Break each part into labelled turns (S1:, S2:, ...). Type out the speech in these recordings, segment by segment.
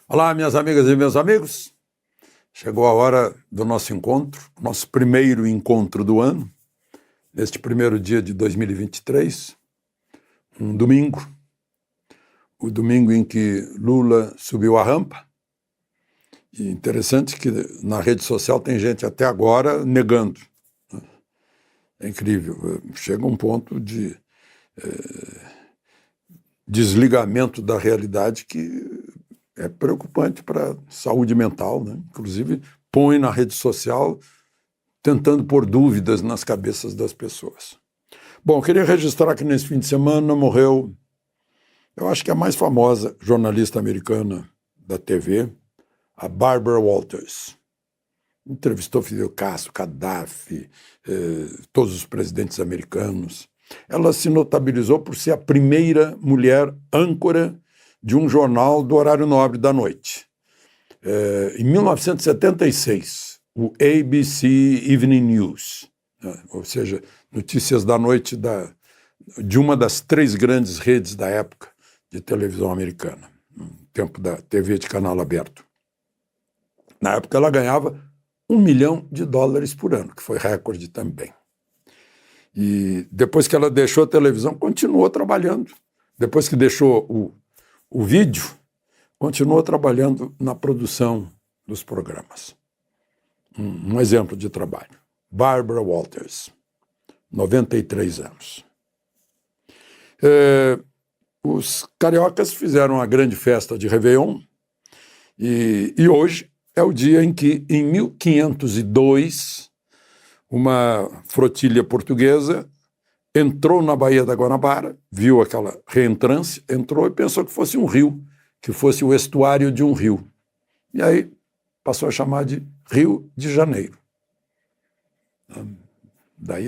S1: Olá, minhas amigas e meus amigos. Chegou a hora do nosso encontro, nosso primeiro encontro do ano, neste primeiro dia de 2023, um domingo, o domingo em que Lula subiu a rampa. E interessante que na rede social tem gente até agora negando. É incrível, chega um ponto de desligamento da realidade que é preocupante para a saúde mental, né? Inclusive põe na rede social tentando pôr dúvidas nas cabeças das pessoas. Bom, eu queria registrar que nesse fim de semana morreu, eu acho que a mais famosa jornalista americana da TV, a Barbara Walters. Entrevistou Fidel Castro, Gaddafi, todos os presidentes americanos. Ela se notabilizou por ser a primeira mulher âncora de um jornal do horário nobre da noite. Em 1976, o ABC Evening News, ou seja, notícias da noite de uma das três grandes redes da época de televisão americana, no tempo da TV de canal aberto. Na época ela ganhava $1 milhão por ano, que foi recorde também. E depois que ela deixou a televisão, continuou trabalhando. Depois que deixou o vídeo, continuou trabalhando na produção dos programas. Um exemplo de trabalho. Barbara Walters, 93 anos. Os cariocas fizeram uma grande festa de Réveillon e hoje é o dia em que, em 1502, uma flotilha portuguesa entrou na Baía da Guanabara, viu aquela reentrância, entrou e pensou que fosse um rio, que fosse o estuário de um rio. E aí passou a chamar de Rio de Janeiro. Daí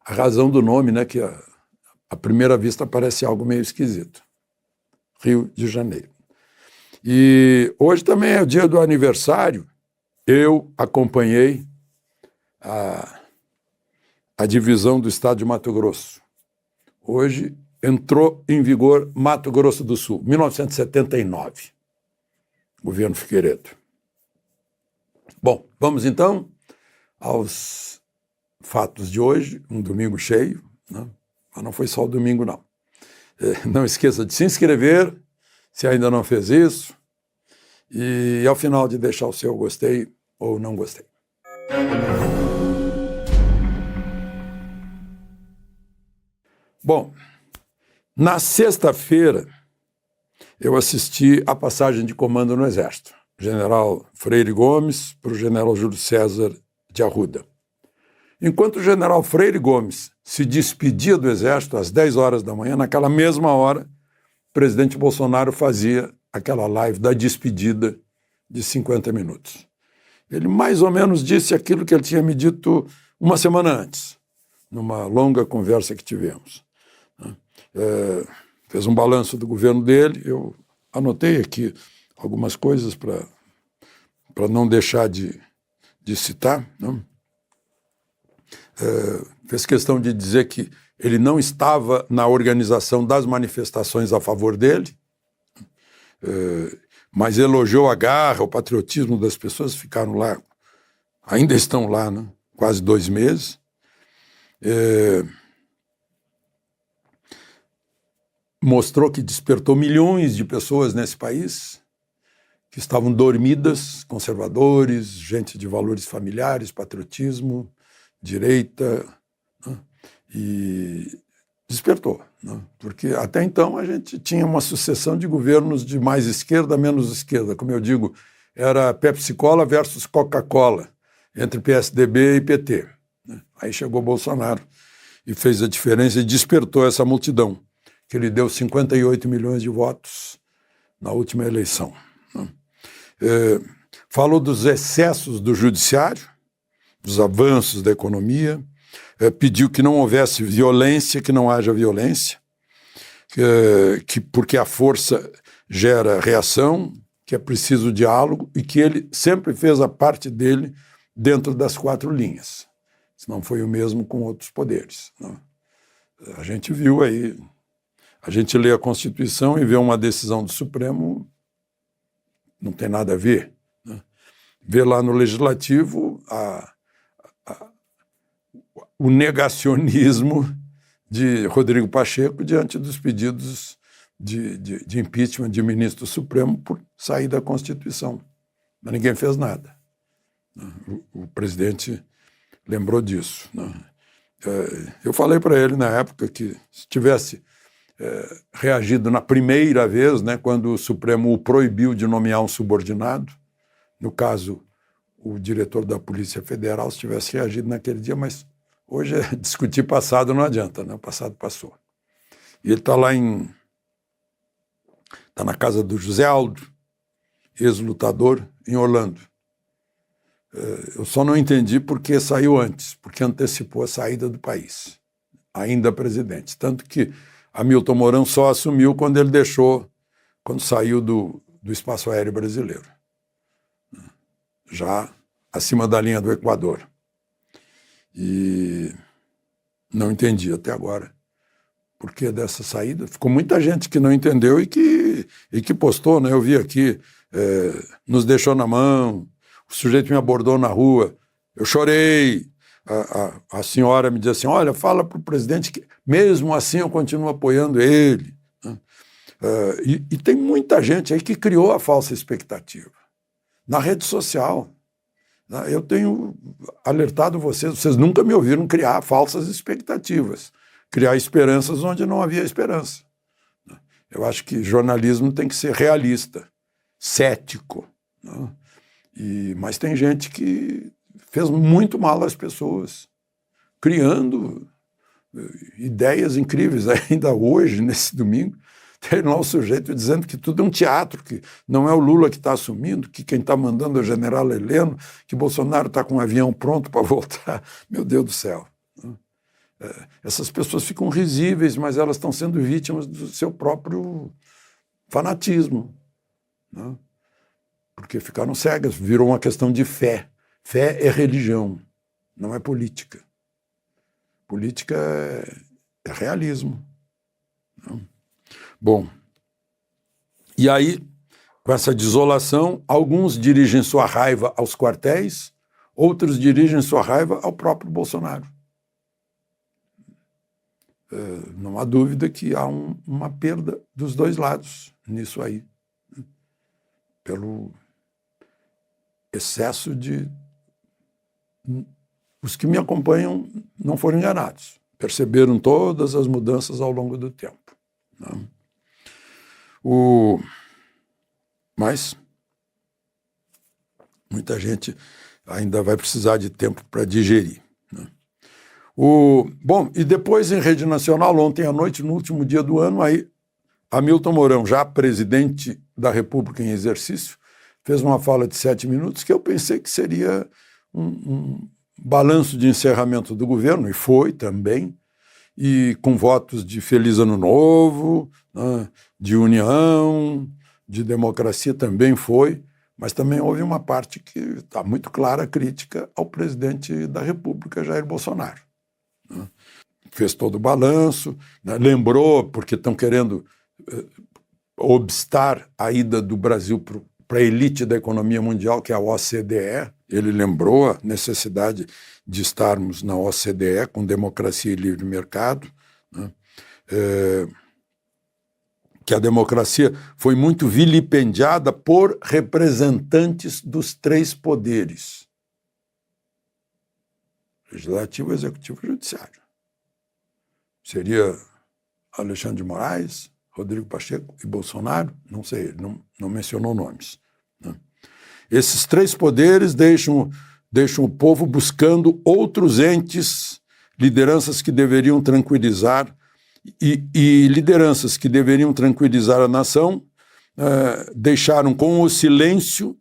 S1: a razão do nome, né, que à primeira vista parece algo meio esquisito. Rio de Janeiro. E hoje também é o dia do aniversário. Eu acompanhei a divisão do estado de Mato Grosso. Hoje entrou em vigor Mato Grosso do Sul, 1979, governo Figueiredo. Bom, vamos então aos fatos de hoje, um domingo cheio, né? Mas não foi só o domingo, não. Não esqueça de se inscrever, se ainda não fez isso, e ao final de deixar o seu gostei ou não gostei. Bom, na sexta-feira eu assisti à passagem de comando no Exército, general Freire Gomes para o general Júlio César de Arruda. Enquanto o general Freire Gomes se despedia do Exército às 10 horas da manhã, naquela mesma hora, o presidente Bolsonaro fazia aquela live da despedida de 50 minutos. Ele mais ou menos disse aquilo que ele tinha me dito uma semana antes, numa longa conversa que tivemos. Fez um balanço do governo dele, eu anotei aqui algumas coisas para não deixar de citar, né? Fez questão de dizer que ele não estava na organização das manifestações a favor dele, mas elogiou a garra, o patriotismo das pessoas, ficaram lá, ainda estão lá, né? Quase 2 meses. Mostrou que despertou milhões de pessoas nesse país que estavam dormidas, conservadores, gente de valores familiares, patriotismo, direita, né? E despertou, né? Porque até então a gente tinha uma sucessão de governos de mais esquerda, menos esquerda, como eu digo, era Pepsi-Cola versus Coca-Cola, entre PSDB e PT, né? Aí chegou Bolsonaro e fez a diferença e despertou essa multidão, que lhe deu 58 milhões de votos na última eleição, né? Falou dos excessos do judiciário, dos avanços da economia, pediu que não houvesse violência, que não haja violência, porque a força gera reação, que é preciso diálogo e que ele sempre fez a parte dele dentro das 4 linhas. Se não foi o mesmo com outros poderes, né? A gente viu aí A gente lê a Constituição e vê uma decisão do Supremo, não tem nada a ver, né? Vê lá no Legislativo o negacionismo de Rodrigo Pacheco diante dos pedidos de impeachment de ministro do Supremo por sair da Constituição. Mas ninguém fez nada. O presidente lembrou disso, né? Eu falei para ele na época que se tivesse reagido na primeira vez, né, quando o Supremo o proibiu de nomear um subordinado, no caso, o diretor da Polícia Federal, se tivesse reagido naquele dia, mas hoje discutir passado não adianta, né? O passado passou. E ele está lá está na casa do José Aldo, ex-lutador, em Orlando. Eu só não entendi por que saiu antes, porque antecipou a saída do país, ainda presidente. Tanto que Hamilton Mourão só assumiu quando saiu do espaço aéreo brasileiro, já acima da linha do Equador. E não entendi até agora por que dessa saída. Ficou muita gente que não entendeu e que postou, né? Eu vi aqui, nos deixou na mão, o sujeito me abordou na rua, eu chorei. A senhora me disse assim, olha, fala para o presidente que mesmo assim eu continuo apoiando ele. E tem muita gente aí que criou a falsa expectativa na rede social. Eu tenho alertado vocês nunca me ouviram criar falsas expectativas, criar esperanças onde não havia esperança. Eu acho que jornalismo tem que ser realista, cético, né? Mas tem gente que fez muito mal às pessoas, criando ideias incríveis. Ainda hoje, nesse domingo, tem lá um sujeito dizendo que tudo é um teatro, que não é o Lula que está assumindo, que quem está mandando é o general Heleno, que Bolsonaro está com um avião pronto para voltar. Meu Deus do céu. Essas pessoas ficam risíveis, mas elas estão sendo vítimas do seu próprio fanatismo, né? Porque ficaram cegas, virou uma questão de fé. Fé é religião, não é política. Política é realismo, né? Bom, e aí, com essa desolação, alguns dirigem sua raiva aos quartéis, outros dirigem sua raiva ao próprio Bolsonaro. Não há dúvida que há uma perda dos dois lados nisso aí, né? Pelo excesso de... Os que me acompanham não foram enganados, perceberam todas as mudanças ao longo do tempo, né? Mas muita gente ainda vai precisar de tempo para digerir, né? Bom, e depois em rede nacional, ontem à noite, no último dia do ano, aí Hamilton Mourão, já presidente da República em exercício, fez uma fala de 7 minutos que eu pensei que seria um balanço de encerramento do governo, e foi também, e com votos de Feliz Ano Novo, né, de união, de democracia também foi, mas também houve uma parte que está muito clara, crítica ao presidente da República, Jair Bolsonaro, né? Fez todo o balanço, né, lembrou, porque estão querendo obstar a ida do Brasil para a elite da economia mundial, que é a OCDE. Ele lembrou a necessidade de estarmos na OCDE com democracia e livre mercado, né? Que a democracia foi muito vilipendiada por representantes dos 3 poderes: legislativo, executivo e judiciário. Seria Alexandre de Moraes, Rodrigo Pacheco e Bolsonaro? Não sei, ele não mencionou nomes, né? Esses 3 poderes deixam o povo buscando outros entes, lideranças que deveriam tranquilizar, e lideranças que deveriam tranquilizar a nação, deixaram com o silêncio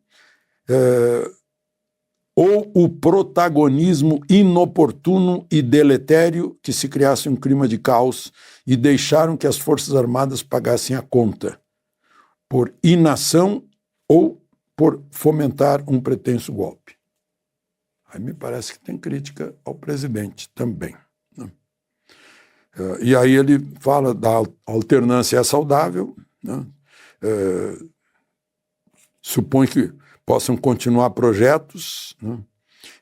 S1: ou o protagonismo inoportuno e deletério que se criasse um clima de caos, e deixaram que as Forças Armadas pagassem a conta por inação ou por fomentar um pretenso golpe. Aí me parece que tem crítica ao presidente também, né? E aí ele fala da alternância é saudável, né? Supõe que possam continuar projetos, né?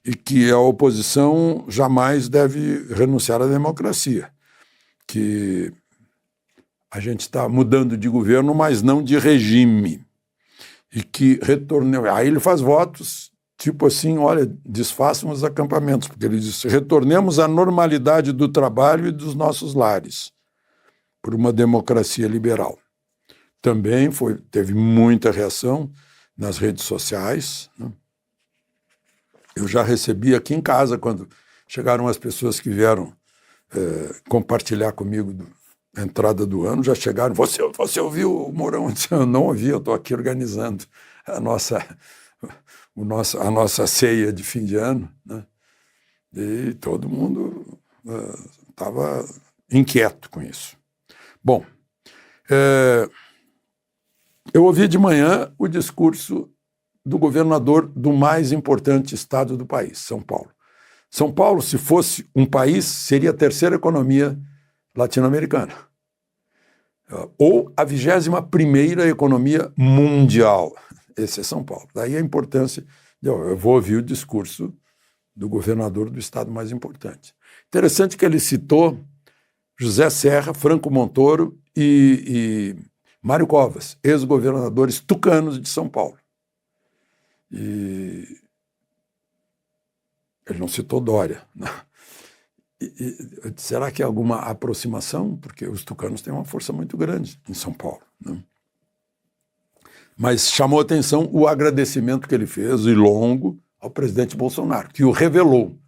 S1: E que a oposição jamais deve renunciar à democracia, que a gente está mudando de governo, mas não de regime, e que retornemos. Aí ele faz votos, tipo assim, olha, desfaçam os acampamentos, porque ele diz, retornemos à normalidade do trabalho e dos nossos lares, por uma democracia liberal. Também teve muita reação nas redes sociais, né? Eu já recebi aqui em casa, quando chegaram as pessoas que vieram compartilhar comigo a entrada do ano, já chegaram, você ouviu o Mourão? Eu disse, eu não ouvi, eu estou aqui organizando a nossa ceia de fim de ano, né? E todo mundo estava inquieto com isso. Bom, eu ouvi de manhã o discurso do governador do mais importante estado do país, São Paulo. São Paulo, se fosse um país, seria a terceira economia latino-americana, ou a 21ª economia mundial. Esse é São Paulo. Daí a importância, eu vou ouvir o discurso do governador do estado mais importante. Interessante que ele citou José Serra, Franco Montoro e Mário Covas, ex-governadores tucanos de São Paulo. E ele não citou Dória, né? Será que há alguma aproximação? Porque os tucanos têm uma força muito grande em São Paulo, né? Mas chamou a atenção o agradecimento que ele fez, e longo, ao presidente Bolsonaro, que o revelou.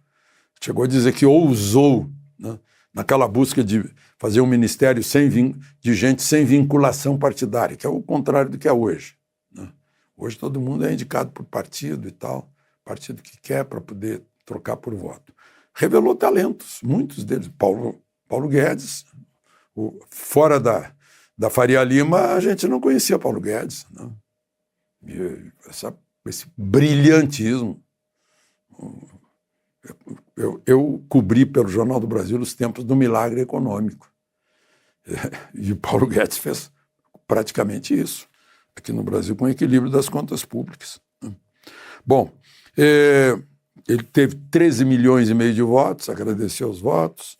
S1: Chegou a dizer que ousou, né, naquela busca de fazer um ministério de gente sem vinculação partidária, que é o contrário do que é hoje, né? Hoje todo mundo é indicado por partido e tal, partido que quer para poder trocar por voto. Revelou talentos, muitos deles. Paulo Guedes, fora da Faria Lima, a gente não conhecia Paulo Guedes, né? Esse brilhantismo. Eu cobri pelo Jornal do Brasil os tempos do milagre econômico. E o Paulo Guedes fez praticamente isso aqui no Brasil, com o equilíbrio das contas públicas. Bom, ele teve 13,5 milhões de votos, agradeceu os votos,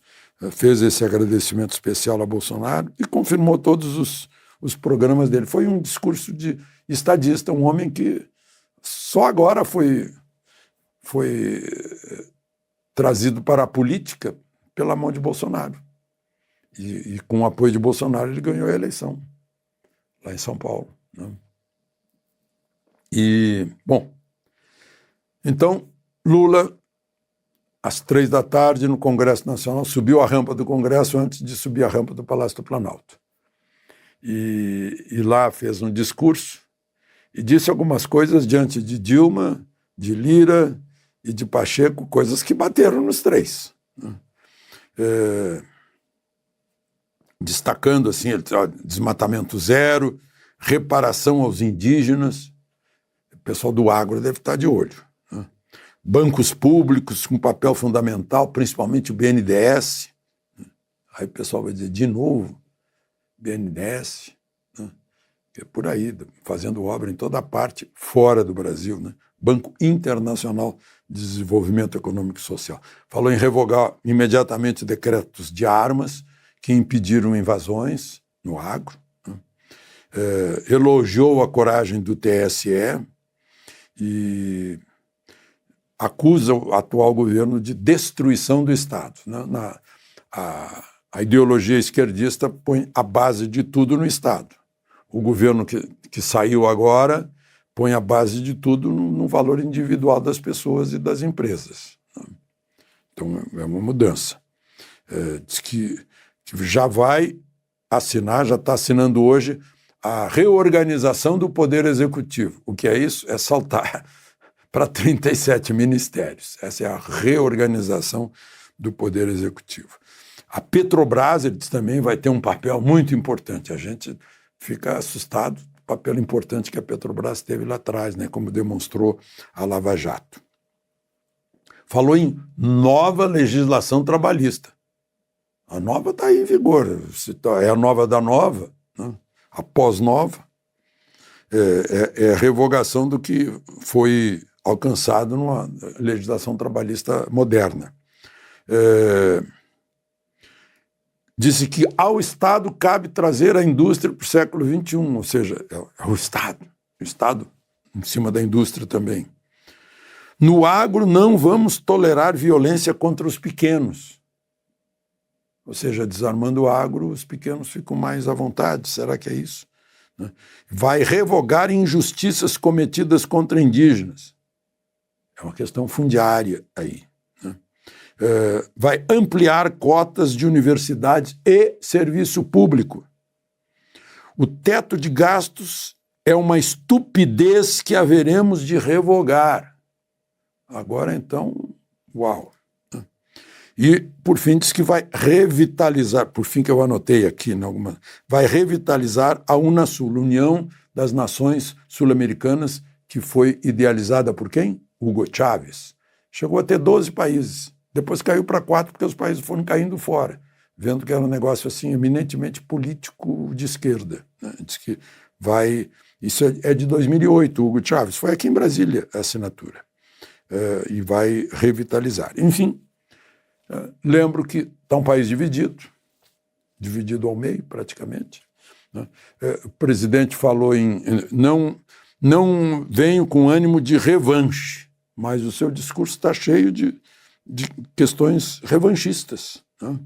S1: fez esse agradecimento especial a Bolsonaro e confirmou todos os programas dele. Foi um discurso de estadista, um homem que só agora foi trazido para a política pela mão de Bolsonaro. E com o apoio de Bolsonaro ele ganhou a eleição lá em São Paulo, né? E, bom, então Lula, às 15h, no Congresso Nacional, subiu a rampa do Congresso antes de subir a rampa do Palácio do Planalto. E lá fez um discurso e disse algumas coisas diante de Dilma, de Lira e de Pacheco, coisas que bateram nos três, né? Destacando assim, desmatamento zero, reparação aos indígenas, o pessoal do agro deve estar de olho, né? Bancos públicos com papel fundamental, principalmente o BNDES. Aí o pessoal vai dizer, de novo, BNDES, né? Que é por aí, fazendo obra em toda parte fora do Brasil, né? Banco Internacional de Desenvolvimento Econômico e Social. Falou em revogar imediatamente decretos de armas que impediram invasões no agro, né? Elogiou a coragem do TSE e acusa o atual governo de destruição do Estado, né? A ideologia esquerdista põe a base de tudo no Estado. O governo que saiu agora põe a base de tudo no valor individual das pessoas e das empresas, né? Então é uma mudança. Diz que já vai assinar, já está assinando hoje, a reorganização do Poder Executivo. O que é isso? É saltar para 37 ministérios. Essa é a reorganização do Poder Executivo. A Petrobras, ele diz, também vai ter um papel muito importante. A gente fica assustado do papel importante que a Petrobras teve lá atrás, né, como demonstrou a Lava Jato. Falou em nova legislação trabalhista. A nova está em vigor, é a nova da nova, né? A pós-nova é a revogação do que foi alcançado numa legislação trabalhista moderna. Disse que ao Estado cabe trazer a indústria para o século XXI, ou seja, é o Estado em cima da indústria também. No agro não vamos tolerar violência contra os pequenos. Ou seja, desarmando o agro, os pequenos ficam mais à vontade. Será que é isso? Vai revogar injustiças cometidas contra indígenas. É uma questão fundiária aí. Vai ampliar cotas de universidades e serviço público. O teto de gastos é uma estupidez que haveremos de revogar. Agora, então, uau! E, por fim, diz que vai revitalizar, por fim que eu anotei aqui, vai revitalizar a Unasul, União das Nações Sul-Americanas, que foi idealizada por quem? Hugo Chávez. Chegou a ter 12 países. Depois caiu para 4, porque os países foram caindo fora, vendo que era um negócio assim eminentemente político de esquerda. Né? Diz que vai... Isso é de 2008, Hugo Chávez. Foi aqui em Brasília a assinatura. E vai revitalizar. Enfim, lembro que está um país dividido ao meio, praticamente. Né? O presidente falou em não venho com ânimo de revanche, mas o seu discurso está cheio de questões revanchistas. Né?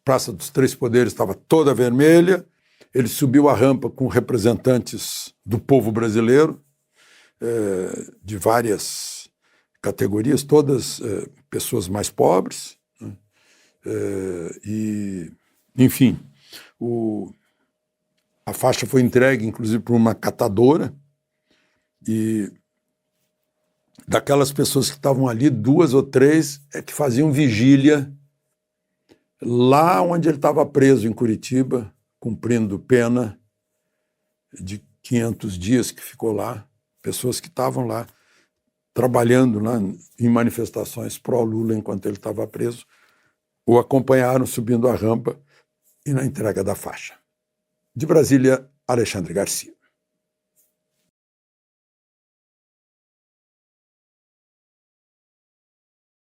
S1: Praça dos Três Poderes estava toda vermelha, ele subiu a rampa com representantes do povo brasileiro, de várias categorias, todas pessoas mais pobres, né? Enfim, a faixa foi entregue, inclusive, por uma catadora, e daquelas pessoas que estavam ali, 2 ou 3 que faziam vigília lá onde ele estava preso, em Curitiba, cumprindo pena de 500 dias que ficou lá, pessoas que estavam lá trabalhando lá em manifestações pró-Lula enquanto ele estava preso, o acompanharam subindo a rampa e na entrega da faixa. De Brasília, Alexandre Garcia.